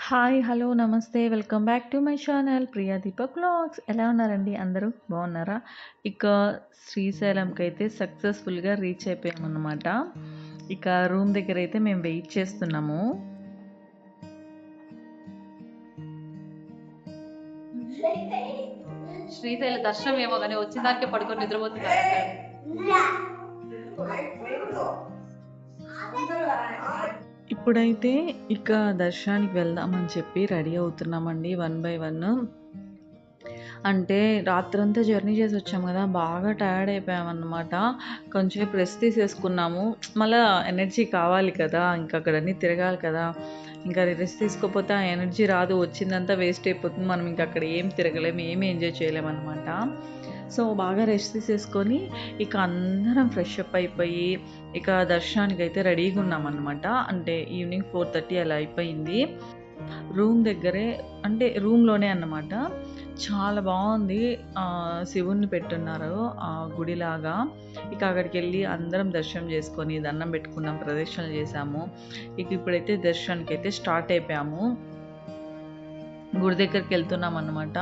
Hi! Hello! నమస్తే. Welcome back to my channel Priya Deepak vlogs. ఎలా ఉన్నారండి అందరూ? బాగున్నారా? ఇక శ్రీశైలంకైతే సక్సెస్‌ఫుల్‌గా రీచ్ అయిపోయామన్నమాట. ఇక రూమ్ దగ్గరైతే మేము వెయిట్ చేస్తున్నాము. శ్రీశైల దర్శనం ఏమో గాని వచ్చిన దానికే పడుకొని నిద్రపోతున్నారు. ఇప్పుడైతే ఇక దర్శనానికి వెళ్దామని చెప్పి రెడీ అవుతున్నామండి వన్ బై వన్. అంటే రాత్రంతా జర్నీ చేసి వచ్చాము కదా! బాగా టయర్డ్ అయిపోయామన్నమాట. కొంచెంసేపు రెస్ట్ తీసేసుకున్నాము. మళ్ళా ఎనర్జీ కావాలి కదా! ఇంకా అక్కడన్నీ తిరగాలి కదా! ఇంకా రెస్ట్ తీసుకోకపోతే ఆ ఎనర్జీ రాదు. వచ్చిందంతా వేస్ట్ అయిపోతుంది. మనం ఇంక అక్కడ ఏం తిరగలేము, ఏమి ఎంజాయ్ చేయలేమన్నమాట. సో, బాగా రెస్ట్ తీసేసుకొని ఇక అందరం ఫ్రెష్ అప్ అయిపోయి ఇక దర్శనానికైతే రెడీగా ఉన్నామన్నమాట. అంటే ఈవినింగ్ 4:30 అలా అయిపోయింది. రూమ్ దగ్గరే అంటే రూమ్‌లోనే అన్నమాట. చాలా బావుంది. శివుడిని పెట్టున్నారు గుడిలాగా. ఇక అక్కడికెళ్ళి అందరం దర్శనం చేసుకొని, దండం పెట్టుకున్నాం, ప్రదక్షిణలు చేశాము. ఇక ఇప్పుడైతే దర్శనానికైతే స్టార్ట్ అయిపోయాము. గుడి దగ్గరికెళ్తున్నామన్నమాట.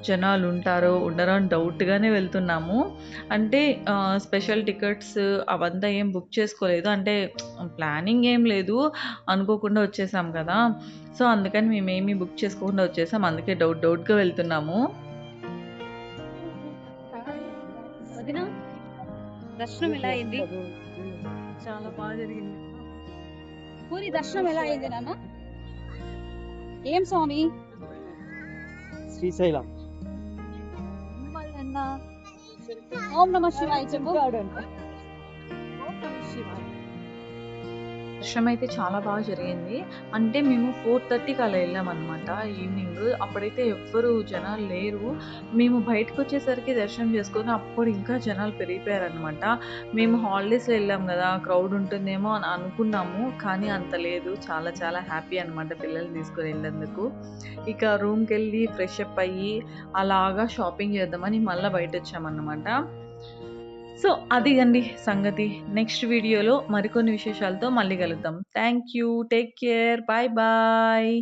జనాలుంటారో, ఉండరో అని డౌట్‌గానే వెళ్తున్నాము. అంటే స్పెషల్ టికెట్స్ అవంతా ఏం బుక్ చేసుకోలేదు. అంటే ప్లానింగ్ ఏం లేదు. అనుకోకుండా వచ్చేసాం కదా! సో, అందుకని మేమేమి బుక్ చేసుకోకుండా వచ్చేసాం. అందుకే డౌట్‌గా వెళ్తున్నాము. వదిన దర్శనం ఎలా అయింది? చాలా బాగా జరిగింది. పూరి దర్శనం ఎలా అయింది నాన్న? ఏం స్వామి? శ్రీశైలం. నాన్న ఓం నమ శివాయ చెప్పు. ఓం నమ శివాయ. దర్శనం అయితే చాలా బాగా జరిగింది. అంటే మేము 4:30కి అలా ఎళ్ళామనమాట ఈవినింగ్. అప్పుడైతే ఎవ్వరు జనాలు లేరు. మేము బయటకొచ్చేసరికి దర్శనం చేసుకొని అప్పుడు ఇంకా జనాలు పెరిగిపోయారనమాట. మేము హాలిడేస్‌లో ఎళ్ళాం గదా! క్రౌడ్ ఉంటుందేమో అని అనుకున్నాము. కానీ అంత లేదు. చాలా హ్యాపీ అనమాట పిల్లల్ని తీసుకొని ఎళ్ళినందుకు. ఇక రూమ్‌కెళ్ళి ఫ్రెష్ అప్ అయ్యి అలాగా షాపింగ్ చేద్దామని మళ్ళా బయటొచ్చామన్నమాట. సో, అది అండి సంగతి. నెక్స్ట్ వీడియోలో మరికొన్ని విశేషాలతో మళ్ళీ కలుద్దాం. Thank you. Take care. Bye bye.